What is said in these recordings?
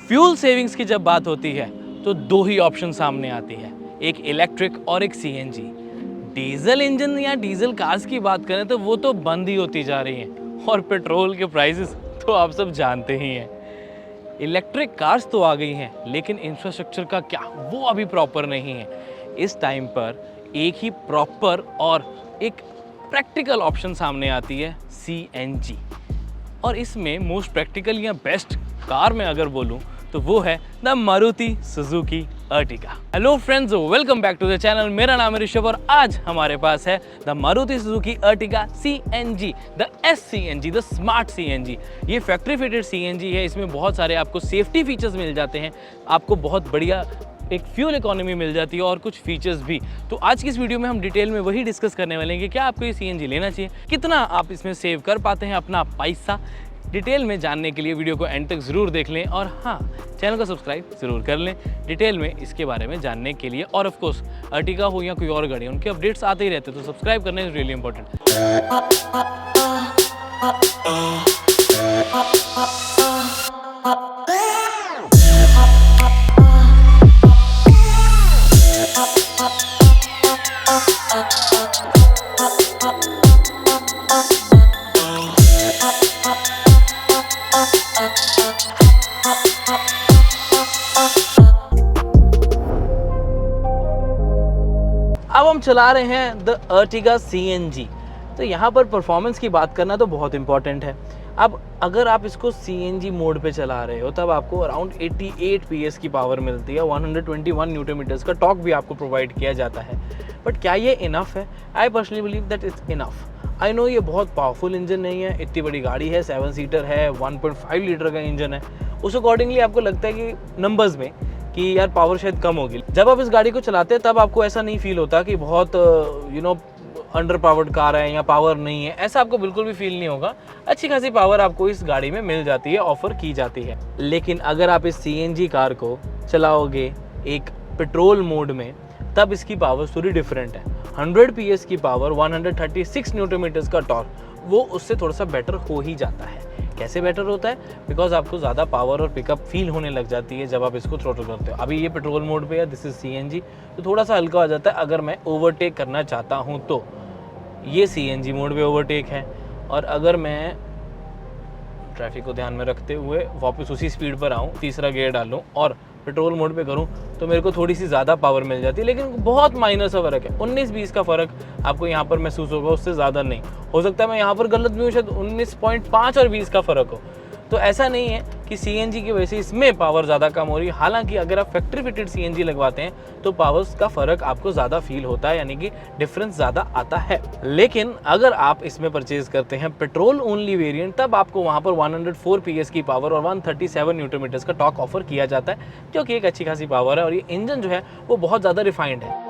Fuel savings की जब बात होती है तो दो ही ऑप्शन सामने आती है, एक इलेक्ट्रिक और एक सीएनजी। डीजल इंजन या डीजल कार्स की बात करें तो वो तो बंद ही होती जा रही हैं और पेट्रोल के प्राइसेस तो आप सब जानते ही हैं। इलेक्ट्रिक कार्स तो आ गई हैं लेकिन इंफ्रास्ट्रक्चर का क्या, वो अभी प्रॉपर नहीं है। इस टाइम पर एक ही प्रॉपर और एक प्रैक्टिकल ऑप्शन सामने आती है, सीएनजी। और इसमें मोस्ट प्रैक्टिकल या बेस्ट कार में अगर बोलूं तो वो है the Maruti Suzuki Ertiga. Hello friends, welcome back to the channel. मेरा नाम है ऋषभ और आज हमारे पास है the Maruti Suzuki Ertiga CNG, the SCNG, the smart CNG. ये फैक्ट्री फिटेड सीएनजी है। इसमें बहुत सारे आपको सेफ्टी फीचर्स मिल जाते हैं, आपको बहुत बढ़िया एक फ्यूल इकोनॉमी मिल जाती है और कुछ फीचर्स भी। तो आज की इस वीडियो में हम डिटेल में वही डिस्कस करने वाले हैं कि क्या आपको ये सीएनजी लेना चाहिए, कितना आप इसमें सेव कर पाते हैं अपना पैसा। डिटेल में जानने के लिए वीडियो को एंड तक ज़रूर देख लें और हाँ, चैनल को सब्सक्राइब ज़रूर कर लें डिटेल में इसके बारे में जानने के लिए। और ऑफ कोर्स अर्टिगा हो या कोई और गाड़ी, उनके अपडेट्स आते ही रहते हैं, तो सब्सक्राइब करना इज़ रियली इंपॉर्टेंट। अब हम चला रहे हैं द अर्टिगा सीएनजी। तो यहाँ पर परफॉर्मेंस की बात करना तो बहुत इंपॉर्टेंट है। अब अगर आप इसको सीएनजी मोड पे चला रहे हो तब आपको अराउंड 88 पीएस की पावर मिलती है, 121 न्यूटन मीटर्स का टॉर्क भी आपको प्रोवाइड किया जाता है। बट क्या ये इनफ है? I personally believe that it's enough. I know ये बहुत पावरफुल इंजन नहीं है, इतनी बड़ी गाड़ी है, 7 सीटर है, 1.5 लीटर का इंजन है, उस अकॉर्डिंगली आपको लगता है कि नंबर्स में कि यार पावर शायद कम होगी। जब आप इस गाड़ी को चलाते हैं तब आपको ऐसा नहीं फील होता कि बहुत अंडर पावर्ड कार है या पावर नहीं है, ऐसा आपको बिल्कुल भी फील नहीं होगा। अच्छी खासी पावर आपको इस गाड़ी में मिल जाती है, ऑफर की जाती है। लेकिन अगर आप इस सीएनजी कार को चलाओगे एक पेट्रोल मोड में तब इसकी पावर थोड़ी डिफरेंट है। 100 पीएस की पावर, 136 न्यूटन मीटर्स का टॉर्क, वो उससे थोड़ा सा बेटर हो ही जाता है। कैसे बेटर होता है? बिकॉज आपको ज़्यादा पावर और पिकअप फील होने लग जाती है जब आप इसको थ्रोटल करते हो। अभी ये पेट्रोल मोड पे है, दिस इज सीएनजी, तो थोड़ा सा हल्का हो जाता है। अगर मैं ओवरटेक करना चाहता हूँ तो ये सीएनजी मोड पे ओवरटेक है, और अगर मैं ट्रैफिक को ध्यान में रखते हुए वापस उसी स्पीड पर आऊँ, तीसरा गियर डालूँ और पेट्रोल मोड पे करूँ तो मेरे को थोड़ी सी ज़्यादा पावर मिल जाती है। लेकिन बहुत माइनर सा फ़र्क है, 19-20 का फ़र्क आपको यहाँ पर महसूस होगा, उससे ज़्यादा नहीं। हो सकता है मैं यहाँ पर गलत भी हूँ, शायद 19.5 और 20 का फ़र्क हो। तो ऐसा नहीं है कि सीएनजी की वजह से इसमें पावर ज़्यादा कम हो रही है। हालांकि अगर आप फैक्ट्री फिटेड सीएनजी लगवाते हैं तो पावर्स का फ़र्क आपको ज़्यादा फील होता है, यानी कि डिफरेंस ज़्यादा आता है। लेकिन अगर आप इसमें परचेज करते हैं पेट्रोल ओनली वेरिएंट तब आपको वहाँ पर 104 पीएस की पावर और 137 न्यूटन मीटर्स का टॉर्क ऑफर किया जाता है, जो कि एक अच्छी खासी पावर है। और ये इंजन जो है वो बहुत ज़्यादा रिफाइंड है।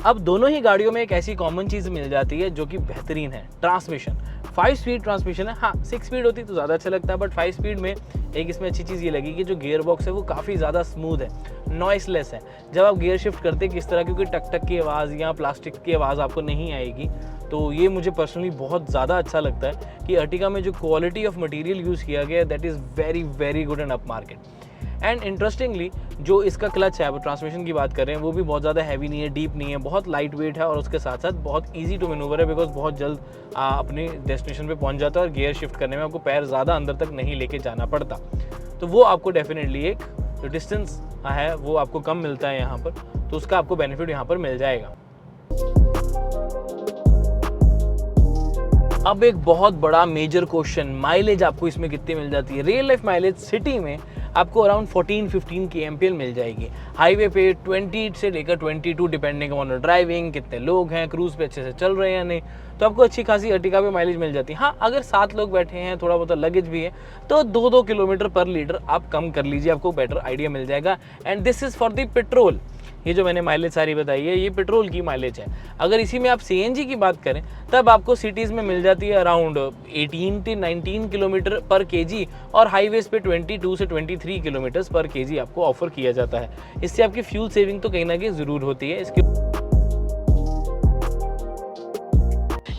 अब दोनों ही गाड़ियों में एक ऐसी कॉमन चीज़ मिल जाती है जो कि बेहतरीन है, ट्रांसमिशन। 5 स्पीड ट्रांसमिशन है। हाँ, 6 स्पीड होती तो ज़्यादा अच्छा लगता है, बट 5 स्पीड में एक इसमें अच्छी चीज़ ये लगी कि जो गियर बॉक्स है वो काफ़ी ज़्यादा स्मूथ है, नॉइसलेस है। जब आप गियर शिफ्ट करते हैं किस तरह, क्योंकि टक टक की आवाज़ या प्लास्टिक की आवाज़ आपको नहीं आएगी। तो ये मुझे पर्सनली बहुत ज़्यादा अच्छा लगता है कि अर्टिगा में जो क्वालिटी ऑफ मटेरियल यूज़ किया गया है that is very very good and up market. And interestingly जो इसका क्लच है, वो ट्रांसमिशन की बात करें, वो भी बहुत ज़्यादा हैवी नहीं है, डीप नहीं है, बहुत लाइट वेट है और उसके साथ साथ बहुत इजी टू मैनूवर है। बिकॉज बहुत जल्द अपनी डेस्टिनेशन पे पहुंच जाता है और गियर शिफ्ट करने में आपको पैर ज़्यादा अंदर तक नहीं लेके जाना पड़ता। तो वो आपको डेफिनेटली एक जो डिस्टेंस है वो आपको कम मिलता है यहाँ पर, तो उसका आपको बेनिफिट यहाँ पर मिल जाएगा। अब एक बहुत बड़ा मेजर क्वेश्चन, माइलेज आपको इसमें कितनी मिल जाती है? रियल लाइफ माइलेज सिटी में आपको अराउंड 14-15 की एमपीएल मिल जाएगी। हाईवे पे 20 से लेकर 22 डिपेंडिंग ऑन ड्राइविंग, कितने लोग हैं, क्रूज पे अच्छे से चल रहे हैं या नहीं, तो आपको अच्छी खासी अर्टिगा पे माइलेज मिल जाती है। हाँ, अगर 7 लोग बैठे हैं, थोड़ा बहुत लगेज भी है, तो 2-2 किलोमीटर पर लीटर आप कम कर लीजिए, आपको बेटर आइडिया मिल जाएगा। And this is for the petrol. ये जो मैंने माइलेज सारी बताई है ये पेट्रोल की माइलेज है। अगर इसी में आप सीएनजी की बात करें तब आपको सिटीज़ में मिल जाती है अराउंड 18 से 19 किलोमीटर पर केजी और हाईवेज पे 22 से 23 किलोमीटर पर केजी आपको ऑफर किया जाता है। इससे आपकी फ्यूल सेविंग तो कहीं ना कहीं ज़रूर होती है। इसके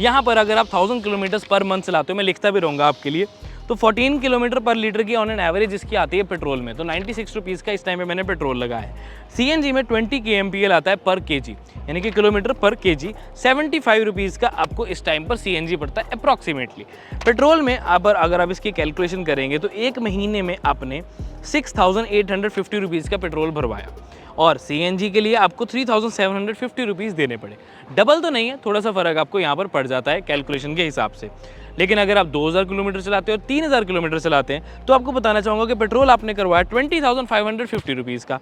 यहाँ पर अगर आप 1000 किलोमीटर पर मंथ चलाते हो, मैं लिखता भी रहूँगा आपके लिए, तो 14 किलोमीटर पर लीटर की ऑन एन एवरेज इसकी आती है पेट्रोल में। तो 96 रुपीज़ का इस टाइम पे मैंने पेट्रोल लगाया है। CNG में 20 kmpl आता है पर kg, यानी कि किलोमीटर पर kg। 75 रुपीज़ का आपको इस टाइम पर CNG पड़ता है अप्रॉक्सीमेटली। पेट्रोल में अगर आप इसकी कैलकुलेशन करेंगे तो एक महीने में आपने 6,850 रुपीज़ का पेट्रोल भरवाया और CNG के लिए आपको 3,750 रुपीज़ देने पड़े। डबल तो नहीं है, थोड़ा सा फ़र्क आपको यहाँ पर पड़ जाता है कैलकुलेशन के हिसाब से। लेकिन अगर आप 2,000 किलोमीटर चलाते हो और 3,000 किलोमीटर चलाते हैं तो आपको बताना चाहूँगा कि पेट्रोल आपने करवाया 20,550 रुपीज़ का।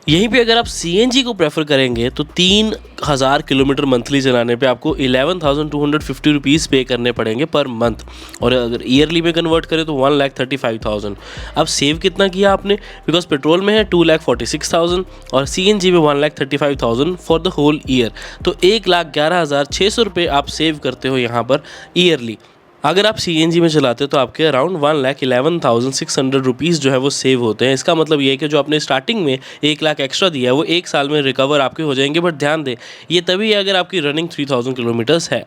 यहीं पे अगर आप CNG को प्रेफर करेंगे तो 3,000 किलोमीटर मंथली चलाने पे आपको 11,250 रुपीज़ पे करने पड़ेंगे पर मंथ, और अगर ईयरली में कन्वर्ट करें तो 1,35,000। अब सेव कितना किया आपने, बिकॉज पेट्रोल में है 2,46,000 और CNG में 1,35,000 फॉर द होल ईयर। तो 1,11,600 रुपये आप सेव करते हो यहाँ पर ईयरली। अगर आप CNG में चलाते हो तो आपके अराउंड 1,11,600 रुपीज़ जो है वो सेव होते हैं। इसका मतलब ये है कि जो आपने स्टार्टिंग में 1 लाख एक्स्ट्रा दिया है वो 1 साल में रिकवर आपके हो जाएंगे। बट ध्यान दें, ये तभी है अगर आपकी रनिंग 3,000 किलोमीटर्स है।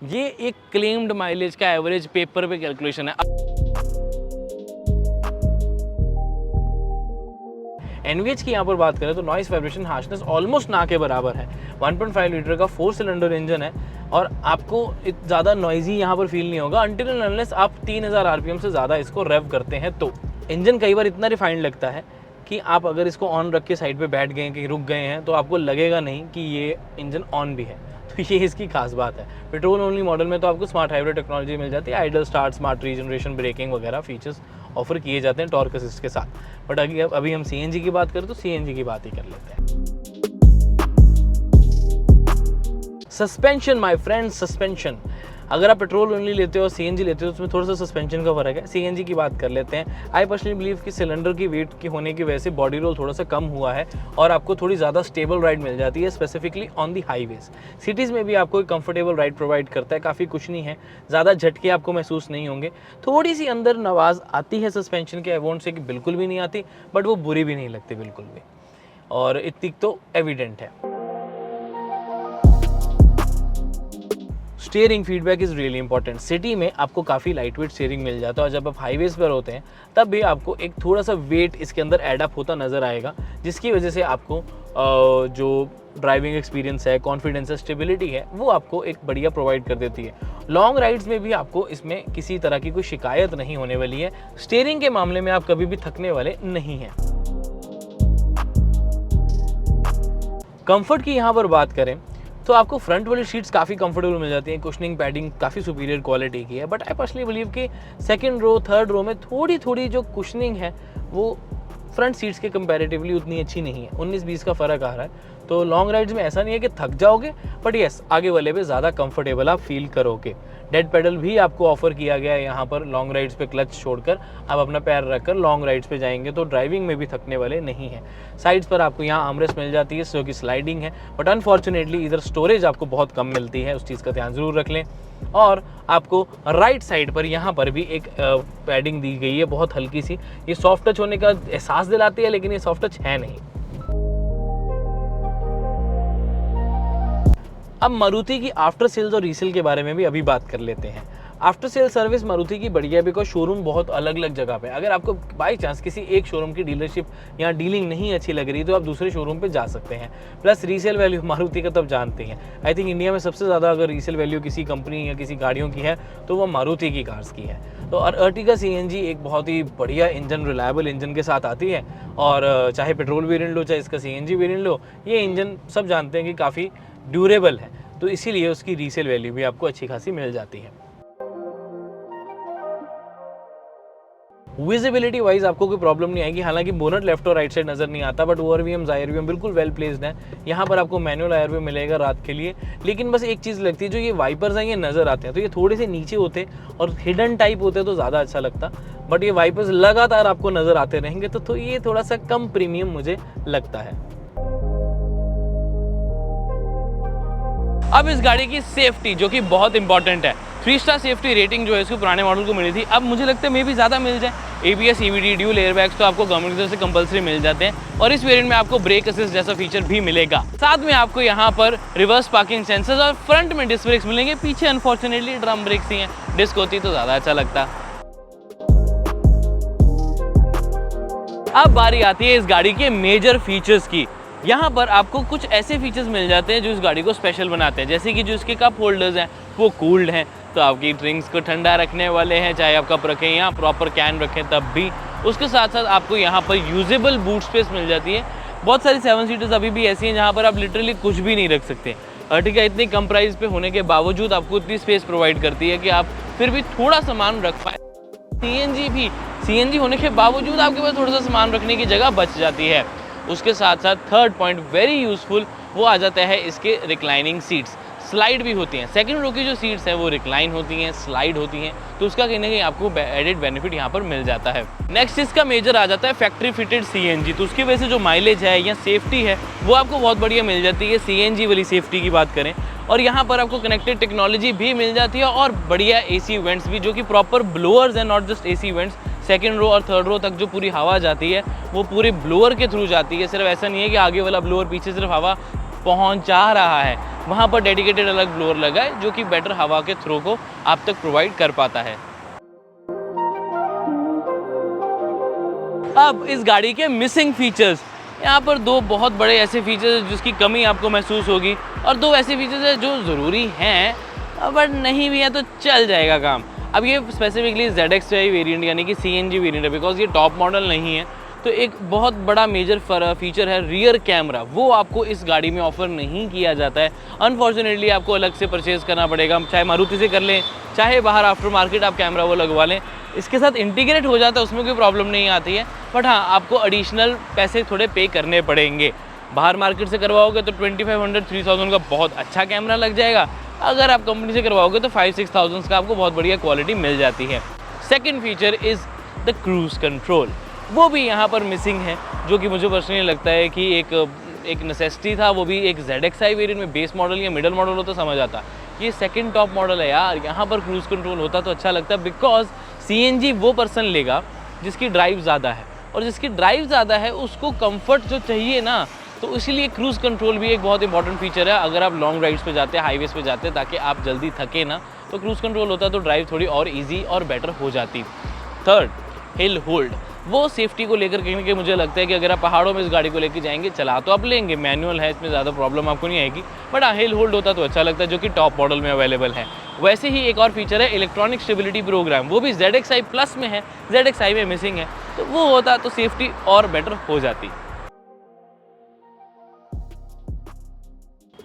ये एक क्लेम्ड माइलेज का एवरेज पेपर पे कैलकुलेशन है। NVH की यहाँ पर बात करें तो नॉइस वाइब्रेशन हार्शनेस ऑलमोस्ट ना के बराबर है। 1.5 लीटर का 4 सिलेंडर इंजन है और आपको ज़्यादा नॉइजी यहाँ पर फील नहीं होगा अनटिल एंड अनलेस आप 3,000 RPM से ज़्यादा इसको रेव करते हैं। तो इंजन कई बार इतना रिफाइंड लगता है कि आप अगर इसको ऑन रख के साइड पे बैठ गए, कहीं रुक गए हैं, तो आपको लगेगा नहीं कि ये इंजन ऑन भी है। तो ये इसकी खास बात है। पेट्रोल ओनली मॉडल में तो आपको स्मार्ट हाइब्रिड टेक्नोलॉजी मिल जाती है, idle start, smart regeneration, braking वगैरह फीचर्स ऑफर किए जाते हैं टॉर्क असिस्ट के साथ। बट अभी हम CNG की बात करें तो CNG की बात ही कर लेते हैं। Suspension my friend, suspension. अगर आप पेट्रोल ओनली लेते हो और CNG लेते हो तो उसमें थोड़ा सा सस्पेंशन का फर्क है। CNG की बात कर लेते हैं। आई पर्सनली बिलीव कि सिलेंडर की वेट की होने की वजह से बॉडी रोल थोड़ा सा कम हुआ है और आपको थोड़ी ज़्यादा स्टेबल राइड मिल जाती है, specifically on the highways. Cities में भी आपको एक कंफर्टेबल राइड प्रोवाइड करता है, काफ़ी कुछ नहीं है, ज़्यादा झटके आपको महसूस नहीं होंगे। थोड़ी सी अंदर नवाज आती है सस्पेंशन के, आई वोंट से कि बिल्कुल भी नहीं आती, बट वो बुरी भी नहीं लगती बिल्कुल भी, और इतनी तो एविडेंट है। Steering feedback is really important. City में आपको काफ़ी लाइट वेट स्टीयरिंग मिल जाता है और जब आप हाईवेज पर होते हैं तब भी आपको एक थोड़ा सा वेट इसके अंदर एडअप होता नज़र आएगा, जिसकी वजह से आपको जो ड्राइविंग एक्सपीरियंस है, कॉन्फिडेंस है, स्टेबिलिटी है, वो आपको एक बढ़िया प्रोवाइड कर देती है। लॉन्ग राइड्स में भी आपको इसमें किसी तरह की कोई शिकायत नहीं होने वाली है। स्टीयरिंग के मामले में आप कभी भी थकने वाले नहीं हैं। कंफर्ट की यहाँ पर बात करें तो आपको फ्रंट वाली सीट्स काफ़ी कंफर्टेबल मिल जाती हैं, कुशनिंग पैडिंग काफ़ी सुपीरियर क्वालिटी की है। बट आई पर्सनली बिलीव कि सेकंड रो, थर्ड रो में थोड़ी जो कुशनिंग है वो फ्रंट सीट्स के कंपैरेटिवली उतनी अच्छी नहीं है। 19-20 का फ़र्क आ रहा है। तो लॉन्ग राइड्स में ऐसा नहीं है कि थक जाओगे, बट यस आगे वाले पे ज़्यादा कंफर्टेबल आप फील करोगे। डेड पेडल भी आपको ऑफर किया गया है यहाँ पर। लॉन्ग राइड्स पे क्लच छोड़कर आप अपना पैर रखकर लॉन्ग राइड्स पे जाएंगे तो ड्राइविंग में भी थकने वाले नहीं हैं। साइड्स पर आपको यहाँ आर्मरेस्ट मिल जाती है जो कि स्लाइडिंग है, बट अनफॉर्चुनेटली इधर स्टोरेज आपको बहुत कम मिलती है, उस चीज़ का ध्यान ज़रूर रख लें। और आपको राइट साइड पर यहाँ पर भी एक पैडिंग दी गई है बहुत हल्की सी। ये सॉफ्ट टच होने का एहसास दिलाती है, लेकिन ये सॉफ्ट टच है नहीं। अब मारुति की आफ्टर सेल्स और रीसेल के बारे में भी अभी बात कर लेते हैं। आफ्टर सेल सर्विस मारुति की बढ़िया है बिकॉज शोरूम बहुत अलग अलग जगह पे। अगर आपको बाई चांस किसी एक शोरूम की डीलरशिप या डीलिंग नहीं अच्छी लग रही तो आप दूसरे शोरूम पे जा सकते हैं। प्लस रीसेल वैल्यू मारुति का तो आप जानते हैं, आई थिंक इंडिया में सबसे ज़्यादा अगर रीसेल वैल्यू किसी कंपनी या किसी गाड़ियों की है तो वो मारुति की कार्स की है। तो अर्टिगा CNG एक बहुत ही बढ़िया इंजन, रिलायबल इंजन के साथ आती है, और चाहे पेट्रोल वेरिएंट लो चाहे इसका CNG वेरिएंट लो, ये इंजन सब जानते हैं कि काफ़ी ड्यूरेबल है, तो इसीलिए उसकी रीसेल वैल्यू भी आपको अच्छी खासी मिल जाती है। विजिबिलिटी वाइज आपको कोई प्रॉब्लम नहीं आएगी। हालांकि बोनट लेफ्ट और राइट साइड नजर नहीं आता, बट ORVM IRVM बिल्कुल वेल प्लेस्ड है। यहाँ पर आपको मैनुअल IRVM मिलेगा रात के लिए, लेकिन बस एक चीज़ लगती है, जो ये वाइपर्स हैं ये नज़र आते हैं तो ये थोड़े से नीचे होते और हिडन टाइप होते तो ज़्यादा अच्छा लगता, बट ये वाइपर्स लगातार आपको नज़र आते रहेंगे तो ये थोड़ा सा कम प्रीमियम मुझे लगता है। अब इस गाड़ी की सेफ्टी जो कि बहुत इंपॉर्टेंट है, 3 स्टार सेफ्टी रेटिंग जो है इसको पुराने मॉडल को मिली थी, अब मुझे लगता है मे भी ज़्यादा मिल जाए। ABS EBD ड्यूल एयरबैग्स तो आपको गवर्नमेंट की तरफ से कंपलसरी मिल जाते हैं, और इस वेरिएंट में आपको ब्रेक असिस्ट जैसा फीचर भी मिलेगा। साथ में आपको यहाँ पर रिवर्स पार्किंग सेंसर्स और फ्रंट में डिस्क ब्रेक्स मिलेंगे। पीछे अनफॉर्चुनेटली ड्रम ब्रेक्स ही हैं, डिस्क होती तो ज़्यादा अच्छा लगता। अब बारी आती है इस गाड़ी के मेजर फीचर्स की। यहाँ पर आपको कुछ ऐसे फीचर्स मिल जाते हैं जो इस गाड़ी को स्पेशल बनाते हैं, जैसे कि जो इसके कप होल्डर्स हैं वो कूल्ड हैं, तो आपकी ड्रिंक्स को ठंडा रखने वाले हैं, चाहे आप कप रखें या प्रॉपर कैन रखें तब भी। उसके साथ साथ आपको यहाँ पर यूजेबल बूट स्पेस मिल जाती है। बहुत सारी 7 सीटर्स अभी भी ऐसी हैं जहाँ पर आप लिटरली कुछ भी नहीं रख सकते। अर्टिगा इतनी कम प्राइस पे होने के बावजूद आपको इतनी स्पेस प्रोवाइड करती है कि आप फिर भी थोड़ा सामान रख पाए। सीएनजी होने के बावजूद आपके पास थोड़ा सा सामान रखने की जगह बच जाती है। उसके साथ साथ थर्ड पॉइंट वेरी यूजफुल वो आ जाता है इसके रिक्लाइनिंग सीट्स, स्लाइड भी होती हैं। सेकंड रो की जो सीट्स हैं वो रिक्लाइन होती हैं, स्लाइड होती हैं, तो उसका कहीं ना कहीं आपको एडेड बेनिफिट यहाँ पर मिल जाता है। नेक्स्ट इसका मेजर आ जाता है फैक्ट्री फिटेड सीएनजी, तो उसकी वजह से जो माइलेज है या सेफ्टी है वो आपको बहुत बढ़िया मिल जाती है। सीएनजी वाली सेफ्टी की बात करें, और यहाँ पर आपको कनेक्टेड टेक्नोलॉजी भी मिल जाती है और बढ़िया एसी वेंट्स भी, जो कि प्रॉपर ब्लोअर्स हैं, not just AC vents. Second row और थर्ड रो तक जो पूरी हवा जाती है वो पूरे ब्लोअर के थ्रू जाती है। सिर्फ ऐसा नहीं है कि आगे वाला ब्लोअर पीछे सिर्फ हवा पहुंचा रहा है, वहाँ पर डेडिकेटेड अलग ब्लोअर लगा है जो कि बेटर हवा के थ्रो को आप तक प्रोवाइड कर पाता है। अब इस गाड़ी के मिसिंग फीचर्स, यहाँ पर दो बहुत बड़े ऐसे फीचर्स जिसकी कमी आपको महसूस होगी, और दो ऐसे फीचर्स हैं जो ज़रूरी हैं बट नहीं भी है तो चल जाएगा काम। अब ये स्पेसिफिकली ZXi वेरिएंट यानी कि CNG वेरिएंट है, बिकॉज ये टॉप मॉडल नहीं है। तो एक बहुत बड़ा मेजर फीचर है रियर कैमरा, वो आपको इस गाड़ी में ऑफर नहीं किया जाता है। अनफॉर्चुनेटली आपको अलग से परचेज़ करना पड़ेगा, चाहे मारुति से कर लें चाहे बाहर आफ्टर मार्केट आप कैमरा वो लगवा लें। इसके साथ इंटीग्रेट हो जाता है, उसमें कोई प्रॉब्लम नहीं आती है, बट हाँ आपको एडिशनल पैसे थोड़े पे करने पड़ेंगे। बाहर मार्केट से करवाओगे तो 2500-3000 का बहुत अच्छा कैमरा लग जाएगा, अगर आप कंपनी से करवाओगे तो 5-6,000 का आपको बहुत बढ़िया क्वालिटी मिल जाती है। Second feature is the cruise control, वो भी यहाँ पर मिसिंग है, जो कि मुझे पर्सनली लगता है कि एक नेसेसिटी था। वो भी एक ZXi वेरिएंट में बेस मॉडल या मिडल मॉडल होता समझ आता, ये सेकंड टॉप मॉडल है यार, यहाँ पर क्रूज़ कंट्रोल होता तो अच्छा लगता, बिकॉज CNG वो पर्सन लेगा जिसकी ड्राइव ज़्यादा है, और जिसकी ड्राइव ज़्यादा है उसको कंफर्ट जो चाहिए ना, तो इसीलिए क्रूज़ कंट्रोल भी एक बहुत इंपॉर्टेंट फीचर है। अगर आप लॉन्ग राइड्स पे जाते हैं, हाईवेज़ पे जाते हैं, ताकि आप जल्दी थके ना, तो क्रूज़ कंट्रोल होता तो ड्राइव थोड़ी और ईजी और बेटर हो जाती। थर्ड, हिल होल्ड, वो सेफ्टी को लेकर कहीं ना कहीं मुझे लगता है कि अगर आप पहाड़ों में इस गाड़ी को लेकर जाएंगे, चला तो आप लेंगे, मैनुअल है, इसमें ज़्यादा प्रॉब्लम आपको नहीं आएगी, बट हाँ हिल होल्ड होता तो अच्छा लगता है, जो कि टॉप मॉडल में अवेलेबल है। वैसे ही एक और फीचर है इलेक्ट्रॉनिक स्टेबिलिटी प्रोग्राम, वो भी ZXi प्लस में है, ZXi में मिसिंग है, तो वो होता तो सेफ्टी और बेटर हो जाती।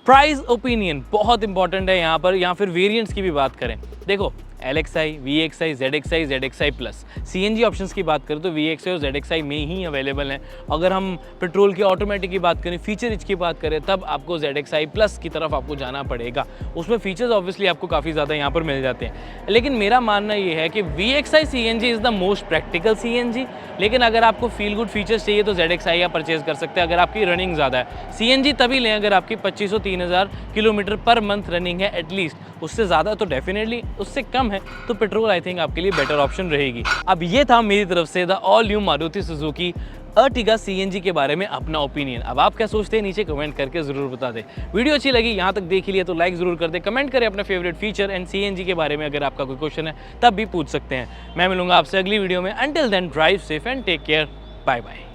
प्राइस ओपिनियन बहुत इंपॉर्टेंट है यहाँ पर, या फिर वेरिएंट्स की भी बात करें। देखो LXi, VXi, ZXi, ZXi plus, CNG options की बात करें तो VXi और ZXi में ही अवेलेबल हैं। अगर हम पेट्रोल की ऑटोमेटिक की बात करें, फीचर रिच की बात करें, तब आपको ZXi प्लस की तरफ आपको जाना पड़ेगा। उसमें फीचर्स ऑब्वियसली आपको काफ़ी ज़्यादा यहाँ पर मिल जाते हैं, लेकिन मेरा मानना ये है कि VXi CNG is the most practical CNG, लेकिन अगर आपको फील गुड फीचर्स चाहिए तो ZXi आप परचेज़ कर सकते हैं अगर आपकी रनिंग ज़्यादा है। CNG तभी लें अगर आपकी 2500-3000 किलोमीटर पर मंथ रनिंग है एटलीस्ट, उससे ज़्यादा तो डेफिनेटली, उससे कम है तो पेट्रोल आई थिंक आपके लिए बेटर ऑप्शन रहेगी। अब ये था मेरी तरफ से the all new Maruti Suzuki Ertiga CNG के बारे में अपना ओपिनियन। अब आप क्या सोचते हैं नीचे कमेंट करके ज़रूर बता दें। वीडियो अच्छी लगी, यहाँ तक देख लिया तो लाइक ज़रूर कर दें, कमेंट करें अपना फेवरेट फीचर एंड CNG के बारे में, अगर आपका कोई क्वेश्चन है तब भी पूछ सकते हैं। मैं मिलूंगा आपसे अगली वीडियो में, until then drive safe and take care, bye bye.